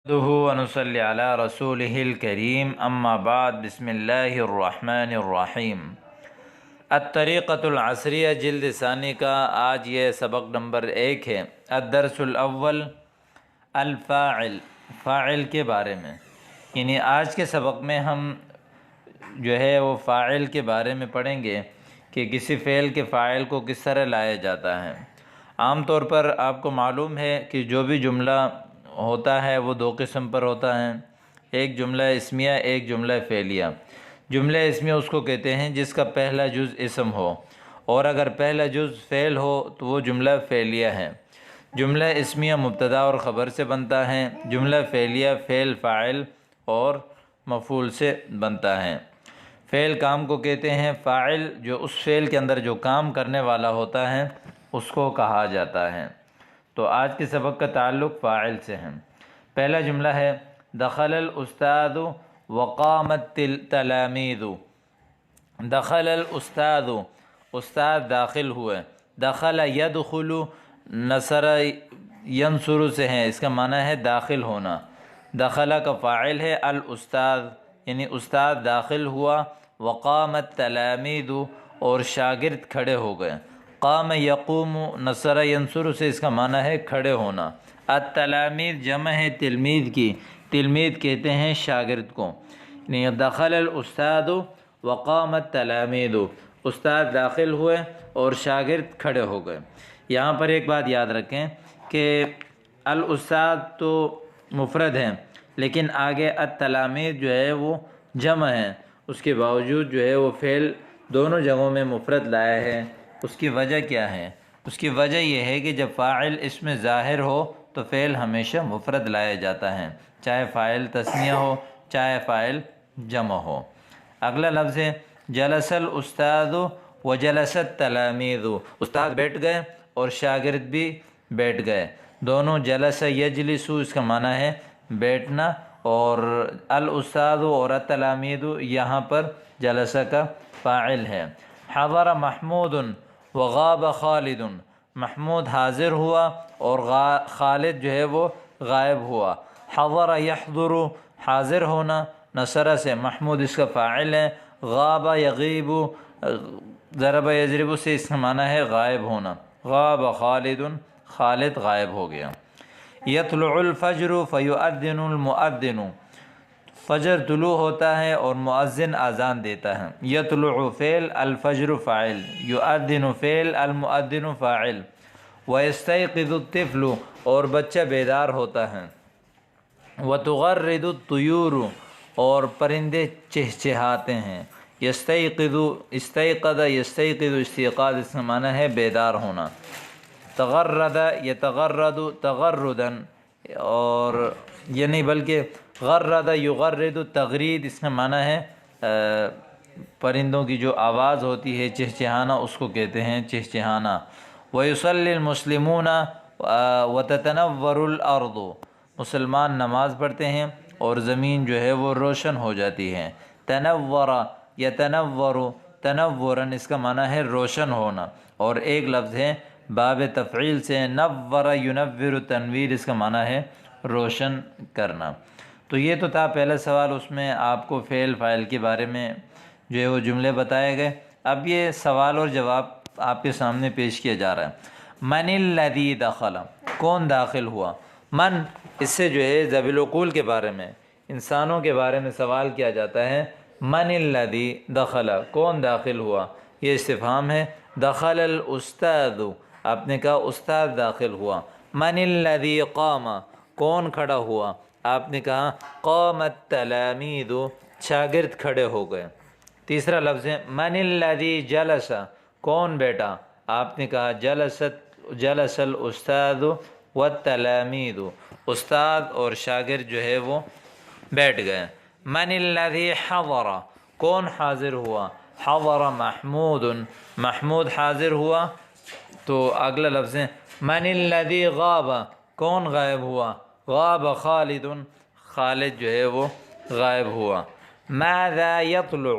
نحمده ونصلي على رسوله الكريم اما بعد بسم اللہ الرحمن الرحیم الطریقۃ العصریہ جلد ثانی کا آج یہ سبق نمبر 1 ہے۔ الدرس الاول الفاعل، فاعل کے بارے میں، یعنی آج کے سبق میں ہم جو ہے وہ فاعل کے بارے میں پڑھیں گے کہ کسی فعل کے فاعل کو کس طرح لایا جاتا ہے۔ عام طور پر آپ کو معلوم ہے کہ جو بھی جملہ ہوتا ہے وہ دو قسم پر ہوتا ہے، ایک جملہ اسمیہ، ایک جملہ فعلیہ۔ جملہ اسمیہ اس کو کہتے ہیں جس کا پہلا جز اسم ہو، اور اگر پہلا جز فعل ہو تو وہ جملہ فعلیہ ہے۔ جملہ اسمیہ مبتدا اور خبر سے بنتا ہے، جملہ فعلیہ فعل، فاعل اور مفعول سے بنتا ہے۔ فعل کام کو کہتے ہیں، فاعل جو اس فعل کے اندر جو کام کرنے والا ہوتا ہے اس کو کہا جاتا ہے۔ تو آج کے سبق کا تعلق فاعل سے ہے۔ پہلا جملہ ہے دخل الاستاذ وقامت التلاميذ۔ دخل الاستاذ، استاد داخل ہوئے۔ دخل يدخل، نصر ینصر سے ہے، اس کا معنی ہے داخل ہونا۔ دخل کا فاعل ہے الاستاذ، یعنی استاد داخل ہوا۔ وقامت التلاميذ، اور شاگرد کھڑے ہو گئے۔ قام یقوم، نصر ینصر سے اس کا معنی ہے کھڑے ہونا۔ التلاميذ جمع ہے تلمید کی، تلمید کہتے ہیں شاگرد کو۔ یعنی دخل الاستاذ وقامت التلاميذ، استاد داخل ہوئے اور شاگرد کھڑے ہو گئے۔ یہاں پر ایک بات یاد رکھیں کہ الاستاذ تو مفرد ہے، لیکن آگے التلاميذ جو ہے وہ جمع ہے، اس کے باوجود جو ہے وہ فعل دونوں جگہوں میں مفرد لایا ہے۔ اس کی وجہ کیا ہے؟ اس کی وجہ یہ ہے کہ جب فاعل اس میں ظاہر ہو تو فعل ہمیشہ مفرد لایا جاتا ہے، چاہے فاعل تثنیہ ہو چاہے فاعل جمع ہو۔ اگلا لفظ ہے جلس الاستاذ وجلس التلاميذ، استاد بیٹھ گئے اور شاگرد بھی بیٹھ گئے۔ دونوں جلس یجلس، اس کا معنی ہے بیٹھنا، اور الاستاذ اور التلاميذ یہاں پر جلس کا فاعل ہے۔ حضر محمود وغاب خالد، محمود حاضر ہوا اور خالد جو ہے وہ غائب ہوا۔ حضر یحضر، حاضر ہونا، نصر سے محمود اس کا فاعل ہے۔ غاب یغیب، ضرب یضرب سے اس کا معنی ہے غائب ہونا۔ غاب خالد، خالد غائب ہو گیا۔ یطلع الفجر فیؤذن المؤذن، فجر طلوع ہوتا ہے اور مؤذن اذان دیتا ہے۔ یطلع فعل، الفجر فاعل، یؤذن فعل، المؤذن فاعل۔ ویستیقظ الطفل، اور بچہ بیدار ہوتا ہے۔ وتغرد الطیور، اور پرندے چہچہاتے ہیں۔ یستیقظ، استیقظ یستیقظ، استیقاظ اس کا معنی ہے بیدار ہونا۔ تغرد یتغرد تغردن، اور یہ نہیں بلکہ غرد یغرد تغرید، اس کا معنی ہے پرندوں کی جو آواز ہوتی ہے چہچہانا، اس کو کہتے ہیں چہچہانا۔ ویصلی المسلمون وتتنور الارض، مسلمان نماز پڑھتے ہیں اور زمین جو ہے وہ روشن ہو جاتی ہے۔ تنور یتنور تنورا، اس کا معنی ہے روشن ہونا، اور ایک لفظ ہے باب تفعیل سے نور ینور، تنویر اس کا معنی ہے روشن کرنا۔ تو یہ تو تھا پہلا سوال، اس میں آپ کو فعل فاعل کے بارے میں جو ہے وہ جملے بتائے گئے۔ اب یہ سوال اور جواب آپ کے سامنے پیش کیا جا رہا ہے۔ من الذی دخل، کون داخل ہوا؟ من، اس سے جو ہے ذوی العقول کے بارے میں، انسانوں کے بارے میں سوال کیا جاتا ہے۔ من الذی دخل، کون داخل ہوا؟ یہ استفہام ہے۔ دخل الاستاذ، آپ نے کہا استاد داخل ہوا۔ من الذی قام، کون کھڑا ہوا؟ آپ نے کہا قام التلاميذ، شاگرد کھڑے ہو گئے۔ تیسرا لفظ ہے من الذی جلس، کون بیٹا؟ آپ نے کہا جلس الاستاذ والتلاميذ، استاد اور شاگرد جو ہے وہ بیٹھ گئے۔ من الذی حضر، کون حاضر ہوا؟ حضر محمود، محمود حاضر ہوا۔ تو اگلا لفظ ہے من الذی غاب، کون غائب ہوا؟ غاب خالد، خالد جو ہے وہ غائب ہوا۔ ماذا یطلع،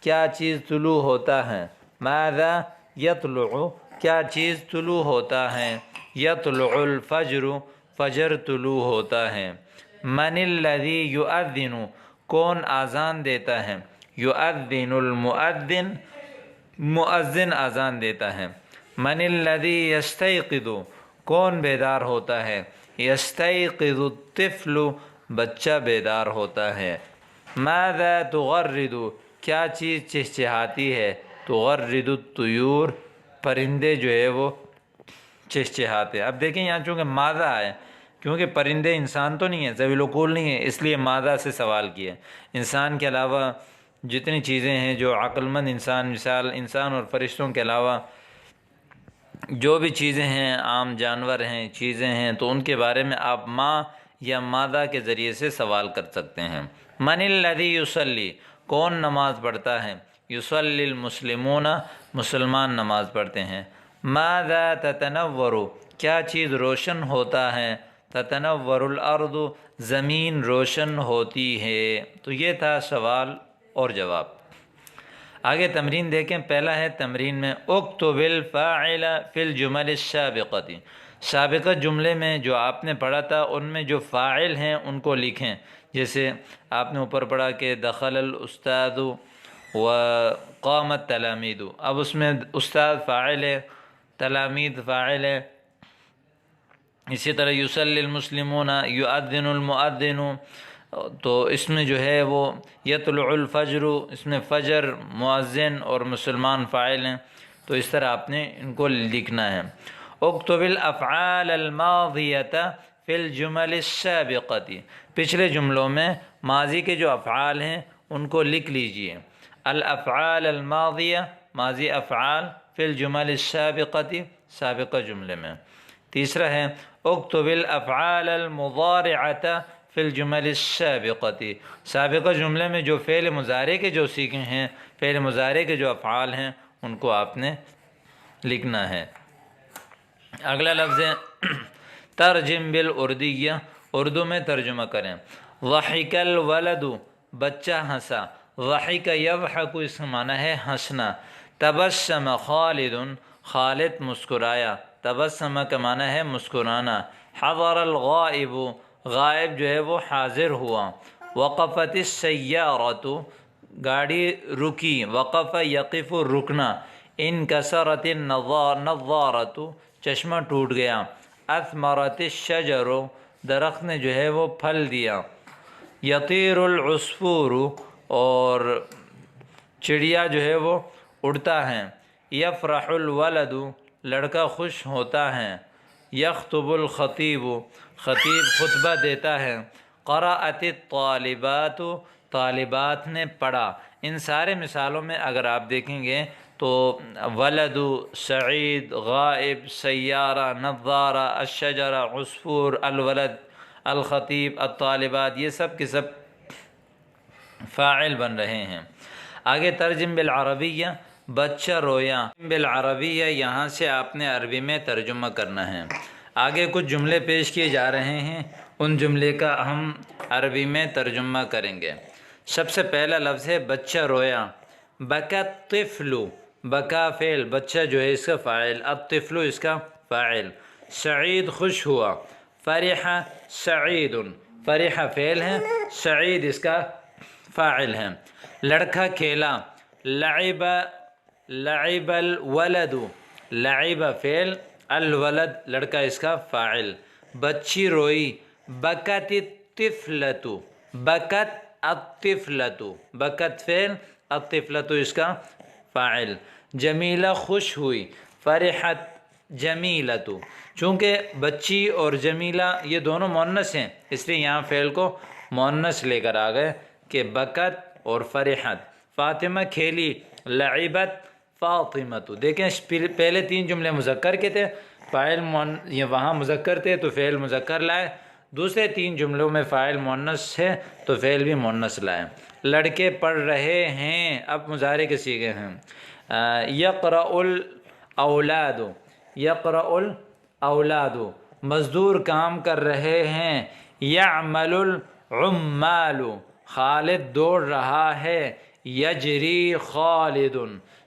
کیا چیز طلوع ہوتا ہے؟ ماذا یطلع، کیا چیز طلوع ہوتا ہے؟ یطلع الفجر، فجر طلوع ہوتا ہے۔ من الذی یؤذن کون آذان دیتا ہے، یؤذن المؤذن مؤذن آذان دیتا ہے، من الذی یستیقظ کون بیدار ہوتا ہے، یستیقظ الطفل بچہ بیدار ہوتا ہے، ماذا تغرد کیا چیز چہچہاتی ہے، تغرد الطیور پرندے جو ہے وہ چہچہاتے ہیں۔ اب دیکھیں یہاں چونکہ ماذا ہے، کیونکہ پرندے انسان تو نہیں ہیں، ذوی العقول نہیں ہیں، اس لیے ماذا سے سوال کیا۔ انسان کے علاوہ جتنی چیزیں ہیں جو عقل مند انسان، مثال انسان اور فرشتوں کے علاوہ جو بھی چیزیں ہیں، عام جانور ہیں، چیزیں ہیں، تو ان کے بارے میں آپ ما یا ماذا کے ذریعے سے سوال کر سکتے ہیں۔ من الذی یصلی کون نماز پڑھتا ہے، یصلی المسلمون مسلمان نماز پڑھتے ہیں، ماذا تتنور کیا چیز روشن ہوتا ہے، تتنور الارض زمین روشن ہوتی ہے۔ تو یہ تھا سوال اور جواب۔ آگے تمرین دیکھیں، پہلا ہے تمرین میں اکتب الفاعل فی الجمل السابقۃ، سابقہ جملے میں جو آپ نے پڑھا تھا ان میں جو فاعل ہیں ان کو لکھیں۔ جیسے آپ نے اوپر پڑھا کہ دخل الاستاذ وقام التلامید، اب اس میں استاد فاعل ہے، تلامید فاعل ہے۔ اسی طرح یصلی المسلمون، یؤذن المؤذن، تو اس میں جو ہے وہ یطلع الفجر، اس میں فجر مؤذن اور مسلمان فاعل ہیں، تو اس طرح آپ نے ان کو لکھنا ہے۔ اکتب الافعال الماضیۃ فی الجمل السابقۃ، پچھلے جملوں میں ماضی کے جو افعال ہیں ان کو لکھ لیجئے۔ الافعال الماضیہ ماضی افعال فی الجمل السابقۃ سابقہ جملے میں۔ تیسرا ہے اکتب الافعال المضارعۃ فی الجمل السابقۃ، سابقہ جملے میں جو فعل مضارع کے جو سیکھے ہیں، فعل مضارع کے جو افعال ہیں ان کو آپ نے لکھنا ہے۔ اگلا لفظ ہے ترجم بالاردیہ، اردو میں ترجمہ کریں۔ ضحک الولد بچہ ہنسا، ضحک یضحک اس کا معنی ہے ہنسنا۔ تبسم خالد خالد مسکرایا، تبسم کا معنی ہے مسکرانا۔ حضر الغائب غائب جو ہے وہ حاضر ہوا۔ وقفت السیارۃ گاڑی رکی، وقف یقف رکنا۔ انکسرت النضارۃ چشمہ ٹوٹ گیا۔ اثمرت الشجر درخت نے جو ہے وہ پھل دیا۔ یطیر العصفور اور چڑیا جو ہے وہ اڑتا ہے۔ یفرح الولد لڑکا خوش ہوتا ہے۔ یخطب الخطیب خطیب خطبہ دیتا ہے۔ قرأت الطالبات طالبات نے پڑھا۔ ان سارے مثالوں میں اگر آپ دیکھیں گے تو ولد، سعید، غائب، سیارہ، نظارہ، الشجرہ، عصفور، الولد، الخطیب، الطالبات، یہ سب کے سب فاعل بن رہے ہیں۔ آگے ترجم بالعربیہ بچہ رویا، بالعربیہ یہاں سے آپ نے عربی میں ترجمہ کرنا ہے۔ آگے کچھ جملے پیش کیے جا رہے ہیں، ان جملے کا ہم عربی میں ترجمہ کریں گے۔ سب سے پہلا لفظ ہے بچہ رویا۔ بکا الطفل، بکا فعل، بچہ جو ہے اس کا فاعل، الطفل اس کا فاعل۔ سعید خوش ہوا۔ فرح سعید، فرح فعل ہے، سعید اس کا فاعل ہے۔ لڑکا کھیلا۔ لعب لعب الولد، لعب فعل، الولد لڑکا اس کا فاعل۔ بچی روئی۔ بکت الطفلۃ، بکت الطفلۃ، بکت فعل، الطفلۃ اس کا فاعل۔ جمیلہ خوش ہوئی۔ فرحت جمیلۃ، چونکہ بچی اور جمیلہ یہ دونوں مؤنث ہیں اس لیے یہاں فعل کو مؤنث لے کر آ گئے کہ بکت اور فرحت۔ فاطمہ کھیلی۔ لعبت فاطمۃ، دیکھیں پہلے تین جملے مذکر کے تھے، فاعل یہ وہاں مذکر تھے تو فعل مذکر لائے، دوسرے تین جملوں میں فاعل مؤنث ہے تو فعل بھی مؤنث لائے۔ لڑکے پڑھ رہے ہیں، اب مضارع کے صیغے ہیں۔ یقرأ الاولاد، یقرأ الاولاد مزدور کام کر رہے ہیں۔ یعمل العمال، خالد دوڑ رہا ہے۔ یجری خالد،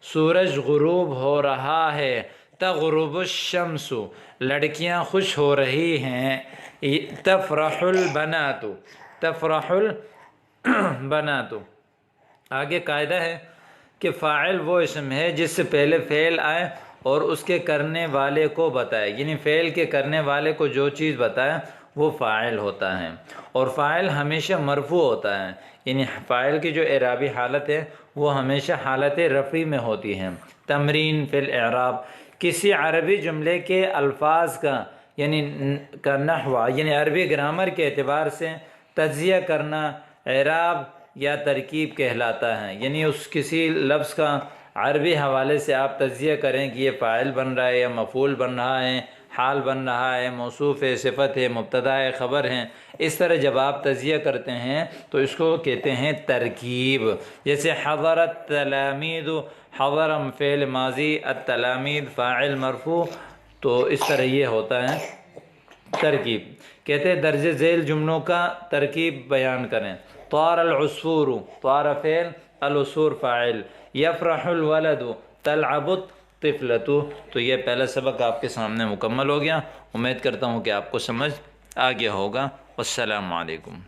سورج غروب ہو رہا ہے۔ تغرب الشمس لڑکیاں خوش ہو رہی ہیں، تفرح البنات تفرح البنات۔ آگے قاعدہ ہے کہ فاعل وہ اسم ہے جس سے پہلے فعل آئے اور اس کے کرنے والے کو بتائے، یعنی فعل کے کرنے والے کو جو چیز بتائے وہ فاعل ہوتا ہے، اور فاعل ہمیشہ مرفوع ہوتا ہے، یعنی فاعل کی جو اعرابی حالت ہے وہ ہمیشہ حالت رفعی میں ہوتی ہے۔ تمرین فی الاعراب، کسی عربی جملے کے الفاظ کا یعنی کا نحو یعنی عربی گرامر کے اعتبار سے تجزیہ کرنا اعراب یا ترکیب کہلاتا ہے، یعنی اس کسی لفظ کا عربی حوالے سے آپ تجزیہ کریں کہ یہ فاعل بن رہا ہے یا مفعول بن رہا ہے، حال بن رہا ہے، موصوف ہے، صفت ہے، مبتدا ہے، خبر ہے۔ اس طرح جب آپ تجزیہ کرتے ہیں تو اس کو کہتے ہیں ترکیب۔ جیسے حضر التلامید، حضر فعل ماضی، التلامید فاعل مرفوع، تو اس طرح یہ ہوتا ہے ترکیب۔ کہتے ہیں درج ذیل جملوں کا ترکیب بیان کریں۔ طار العصفور، طار فعل، العصفور فاعل، یفرح الولد، تلعب الطفلۃ۔ تو یہ پہلا سبق آپ کے سامنے مکمل ہو گیا، امید کرتا ہوں کہ آپ کو سمجھ آ گیا ہوگا۔ والسلام علیکم۔